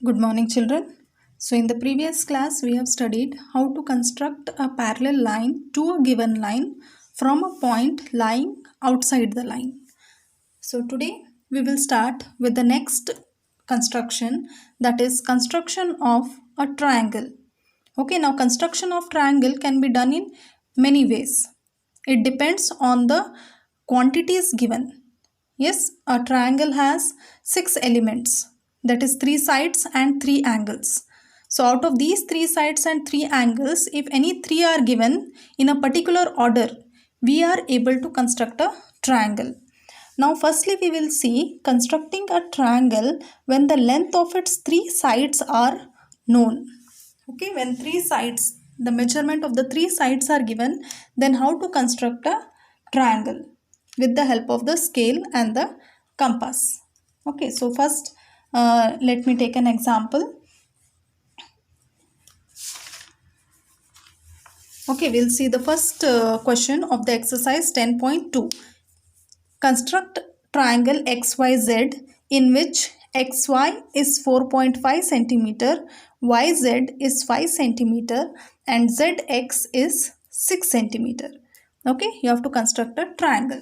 Good morning, children. So, in the previous class, we have studied how to construct a parallel line to a given line from a point lying outside the line. So, today we will start with the next construction, that is construction of a triangle. Okay, now construction of triangle can be done in many ways. It depends on the quantities given. Yes, a triangle has 6 elements, that is 3 sides and 3 angles. So out of these 3 sides and 3 angles, if any 3 are given in a particular order, we are able to construct a triangle. Now firstly we will see constructing a triangle when the length of its 3 sides are known. Okay, when 3 sides, the measurement of the 3 sides are given, then how to construct a triangle with the help of the scale and the compass. Okay, so first let me take an example. Okay, we'll see the first question of the exercise 10.2. Construct triangle XYZ in which XY is 4.5 centimeter, YZ is 5 centimeter and ZX is 6 centimeter. Okay, you have to construct a triangle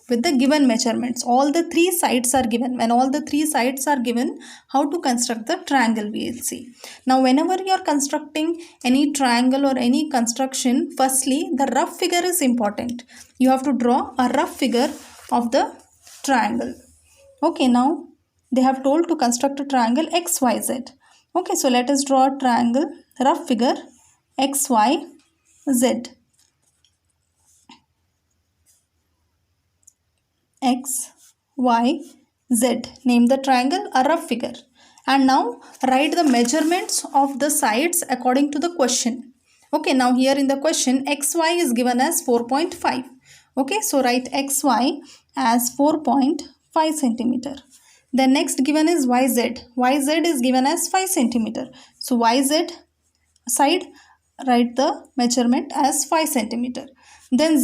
with the given measurements. All the 3 sides are given. When all the 3 sides are given, how to construct the triangle we will see. Now whenever you are constructing any triangle or any construction, firstly the rough figure is important. You have to draw a rough figure of the triangle. Okay, now they have told to construct a triangle XYZ. Okay, so let us draw a triangle rough figure XYZ. X, Y, Z. Name the triangle a rough figure. And now write the measurements of the sides according to the question. Okay, now here in the question XY is given as 4.5. Okay, so write XY as 4.5 centimeter. Then next given is YZ. YZ is given as 5 centimeter. So YZ side, write the measurement as 5 centimeter. Then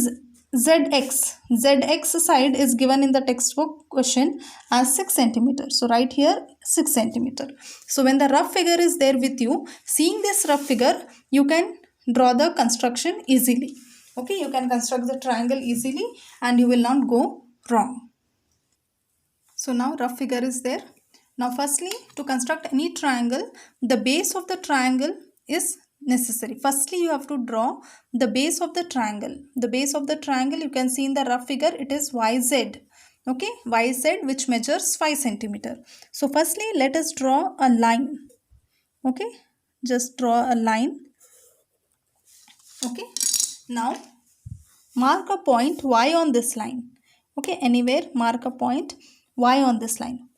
ZX side is given in the textbook question as 6 centimeter. So write here 6 centimeter. So when the rough figure is there with you, seeing this rough figure, you can draw the construction easily. Okay, you can construct the triangle easily and you will not go wrong. So now rough figure is there. Now firstly, to construct any triangle, the base of the triangle is necessary. Firstly, you have to draw the base of the triangle. The base of the triangle you can see in the rough figure, it is YZ. Okay, YZ which measures 5 centimeter. So firstly, let us draw a line. Okay, just draw a line. Okay, now mark a point Y on this line. Okay, anywhere mark a point Y on this line.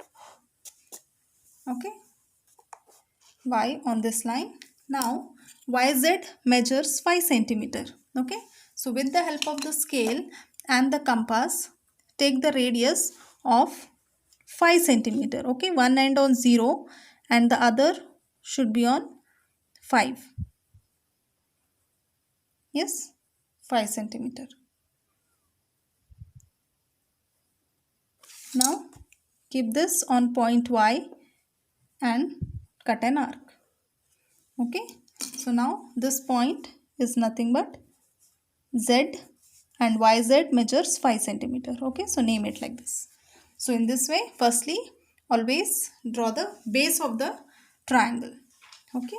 Okay, Y on this line. Now YZ measures 5 centimeter. Okay, so with the help of the scale and the compass, take the radius of 5 centimeter. Okay, one end on 0 and the other should be on 5. Yes, 5 centimeter. Now keep this on point Y and cut an arc. Okay, so now this point is nothing but Z and YZ measures 5 centimeter. Okay, so name it like this. So in this way, firstly, always draw the base of the triangle. Okay.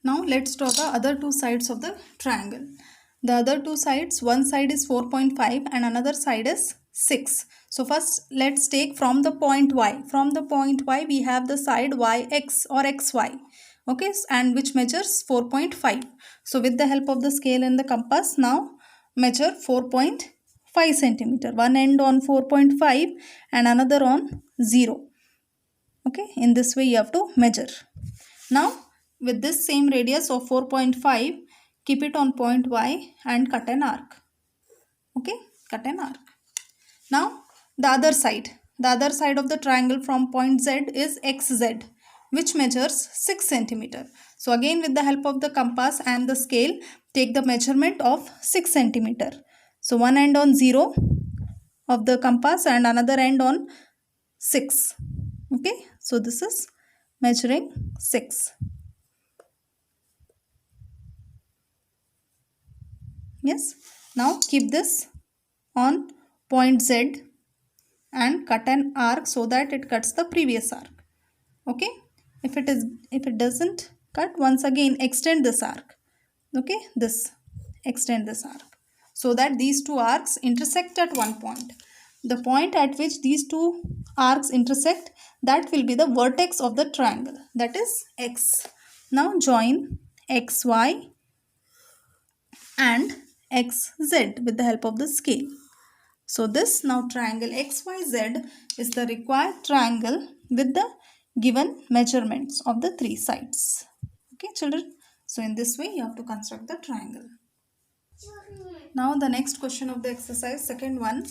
Now let's draw the other 2 sides of the triangle. The other 2 sides, one side is 4.5 and another side is 6. So first let's take from the point Y. From the point Y we have the side YX or XY. Okay, and which measures 4.5. So with the help of the scale and the compass, now measure 4.5 centimeter. One end on 4.5 and another on 0. Okay, in this way you have to measure. Now with this same radius of 4.5, keep it on point Y and cut an arc. Okay, cut an arc. Now the other side of the triangle from point Z is XZ, which measures 6 centimeter. So again with the help of the compass and the scale, take the measurement of 6 centimeter. So one end on 0 of the compass and another end on 6. Okay, so this is measuring 6. Yes, now keep this on point Z and cut an arc so that it cuts the previous arc. Okay, if it doesn't cut, once again extend this arc. Okay, this extend this arc so that these two arcs intersect at one point. The point at which these two arcs intersect, that will be the vertex of the triangle, that is X. Now join XY and XZ with the help of the scale. So this now triangle XYZ is the required triangle with the given measurements of the three sides. Okay children, so in this way you have to construct the triangle. Now the next question of the exercise, second one,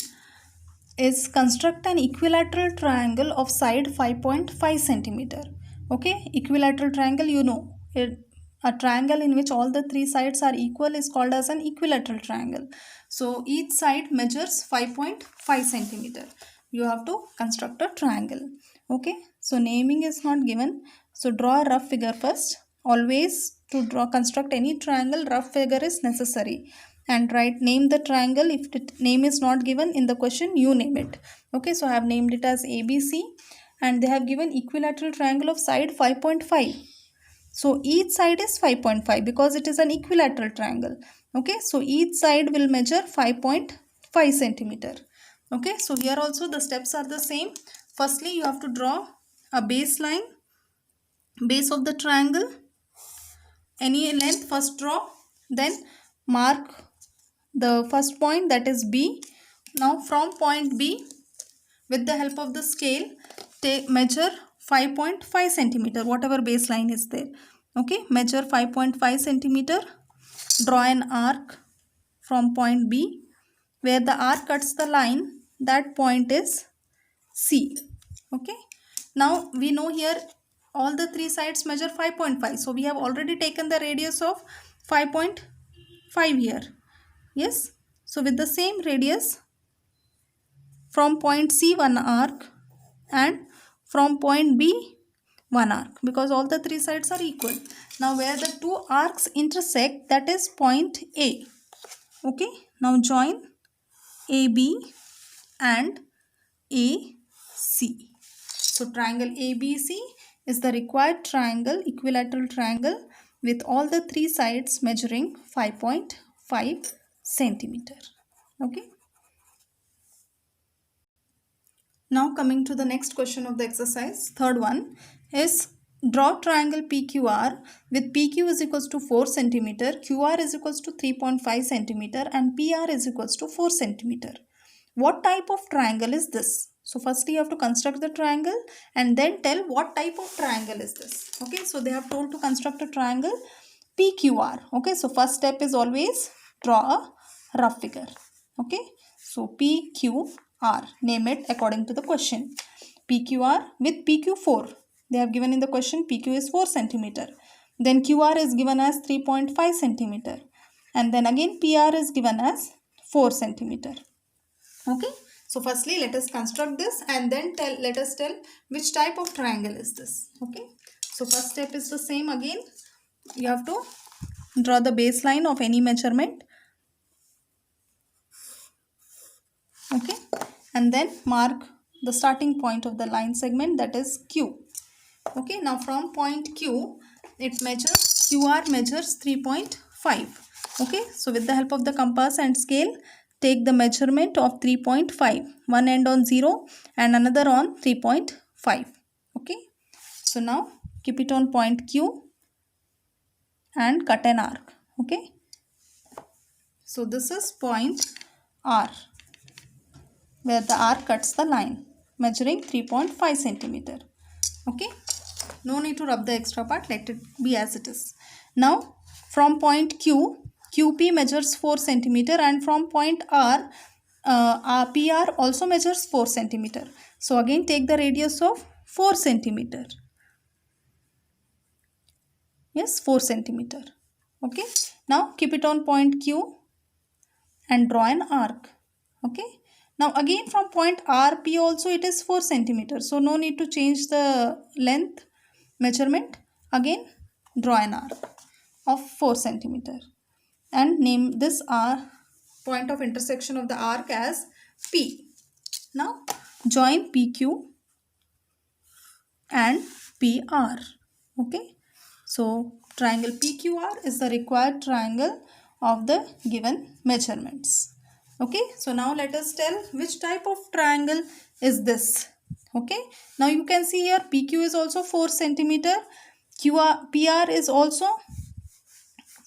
is construct an equilateral triangle of side 5.5 centimeter. Okay, equilateral triangle, you know, a triangle in which all the three sides are equal is called as an equilateral triangle. So each side measures 5.5 centimeter. You have to construct a triangle. Okay, so naming is not given. So draw a rough figure first. Always to construct any triangle, rough figure is necessary. And write, name the triangle. If the name is not given in the question, you name it. Okay, so I have named it as ABC, and they have given equilateral triangle of side 5.5. So each side is 5.5 because it is an equilateral triangle. Okay, so each side will measure 5.5 centimeter. Okay, so here also the steps are the same. Firstly, you have to draw a baseline, base of the triangle, any length first draw, then mark the first point, that is B. Now from point B, with the help of the scale, measure 5.5 centimeter, whatever baseline is there. Okay, measure 5.5 centimeter, draw an arc from point B. Where the arc cuts the line, that point is C. Okay, now we know here all the three sides measure 5.5. So we have already taken the radius of 5.5 here. Yes, so with the same radius, from point C one arc and from point B one arc, because all the three sides are equal. Now where the two arcs intersect, that is point A. Okay, now join AB and AC. So triangle ABC is the required triangle, equilateral triangle with all the three sides measuring 5.5 centimeter. Okay. Now coming to the next question of the exercise, third one is draw triangle PQR with PQ is equals to 4 centimeter, QR is equals to 3.5 centimeter and PR is equals to 4 centimeter. What type of triangle is this? So firstly you have to construct the triangle and then tell what type of triangle is this. Okay, so they have told to construct a triangle PQR. Okay, so first step is always draw a rough figure. Okay, so PQR, name it according to the question. PQR with PQ4. They have given in the question PQ is 4 centimeter. Then QR is given as 3.5 centimeter. And then again PR is given as 4 centimeter. Okay, so firstly let us construct this and then let us tell which type of triangle is this. Okay, so first step is the same again. You have to draw the baseline of any measurement. Okay, and then mark the starting point of the line segment, that is Q. Okay, now from point Q, it measures, QR measures 3.5. Okay, so with the help of the compass and scale, take the measurement of 3.5, one end on 0 and another on 3.5. Okay, so now keep it on point Q and cut an arc. Okay, so this is point R, where the arc cuts the line measuring 3.5 centimeter. Okay, no need to rub the extra part, let it be as it is. Now from point Q, QP measures 4 centimeter and from point R, PR also measures 4 centimeter. So again take the radius of 4 centimeter. Yes, 4 centimeter. Okay, now keep it on point Q and draw an arc. Okay, Now again from point RP also it is 4 centimeter. So no need to change the length measurement. Again draw an arc of 4 centimeter and name this point of intersection of the arc as P. Now join PQ and PR. Okay. So triangle PQR is the required triangle of the given measurements. Okay. So now let us tell which type of triangle is this. Okay. Now you can see here PQ is also 4 centimeter. PR is also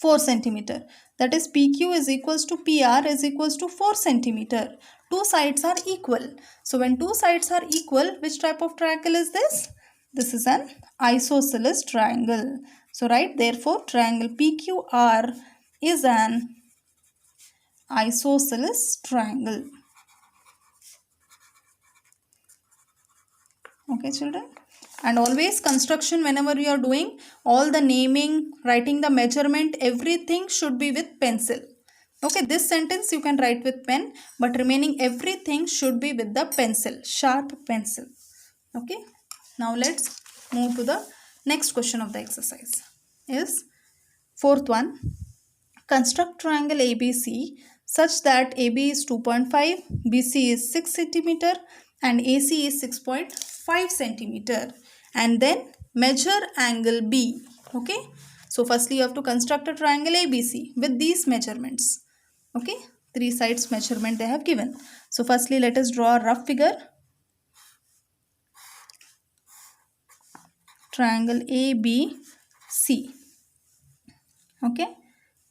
4 centimeter. That is PQ is equals to PR is equals to 4 centimeter. Two sides are equal. So when two sides are equal, which type of triangle is this? This is an isosceles triangle. So right, therefore triangle PQR is an isosceles triangle. Okay children. And always construction, whenever you are doing, all the naming, writing the measurement, everything should be with pencil. Okay, this sentence you can write with pen, but remaining everything should be with the pencil, sharp pencil. Okay, now let's move to the next question of the exercise. Is fourth one. Construct triangle ABC such that AB is 2.5, BC is 6 centimeter and AC is 6.5 centimeter, and then measure angle B. Okay, so firstly you have to construct a triangle ABC with these measurements. Okay, three sides measurement they have given. So firstly let us draw a rough figure. Triangle ABC. Okay,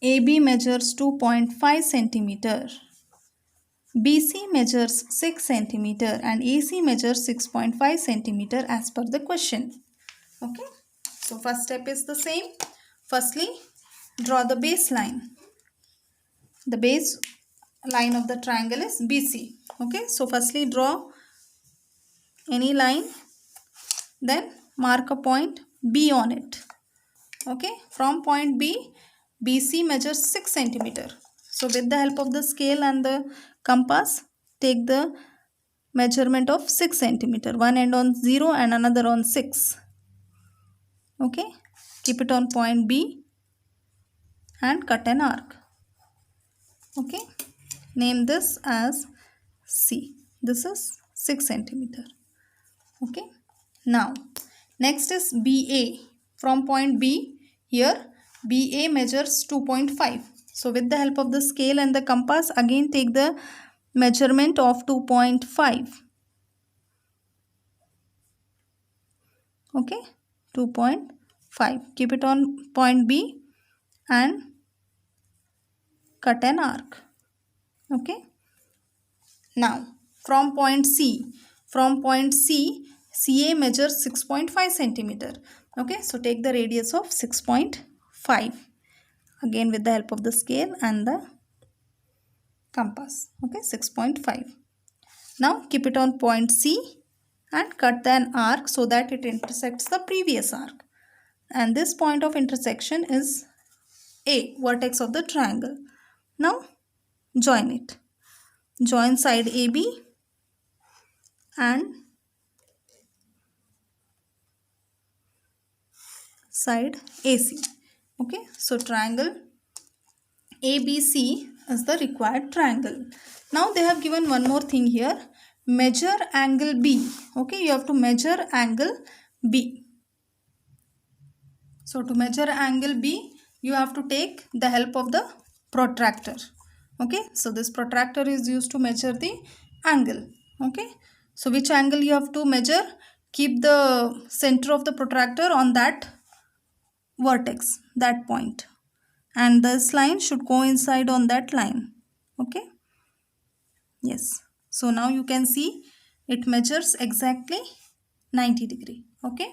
AB measures 2.5 centimeter, BC measures 6 centimeter and AC measures 6.5 centimeter as per the question. Okay, so first step is the same. Firstly, draw the baseline. The base line of the triangle is BC. Okay, so firstly draw any line, then mark a point B on it. Okay, from point B, BC measures 6 centimeter. So with the help of the scale and the compass, take the measurement of 6 centimeter. One end on 0 and another on 6. Okay, keep it on point B and cut an arc. Okay, name this as C. This is 6 centimeter. Okay, now next is BA. From point B, here BA measures 2.5. So with the help of the scale and the compass, again take the measurement of 2.5. Okay, 2.5. Keep it on point B and cut an arc. Okay, now from point C, CA measures 6.5 centimeter. Okay, so take the radius of 6.5. Again with the help of the scale and the compass. Okay, 6.5. Now keep it on point C and cut an arc so that it intersects the previous arc. And this point of intersection is A, vertex of the triangle. Now join it. Join side AB and side AC. Okay, so triangle ABC is the required triangle. Now they have given one more thing here. Measure angle B. Okay, you have to measure angle B. So to measure angle B, you have to take the help of the protractor. Okay, so this protractor is used to measure the angle. Okay, so which angle you have to measure? Keep the center of the protractor on that vertex, that point, and this line should coincide on that line. Okay, yes, so now you can see it measures exactly 90 degree. Okay,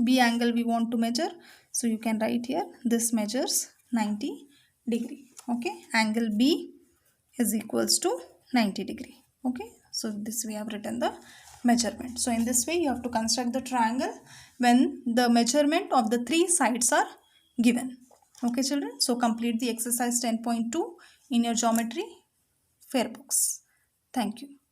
B angle we want to measure, so you can write here this measures 90 degree. Okay, angle B is equals to 90 degree. Okay, so this we have written the measurement. So in this way you have to construct the triangle when the measurement of the three sides are given. Okay children, so complete the exercise 10.2 in your geometry Fairbox. Thank you.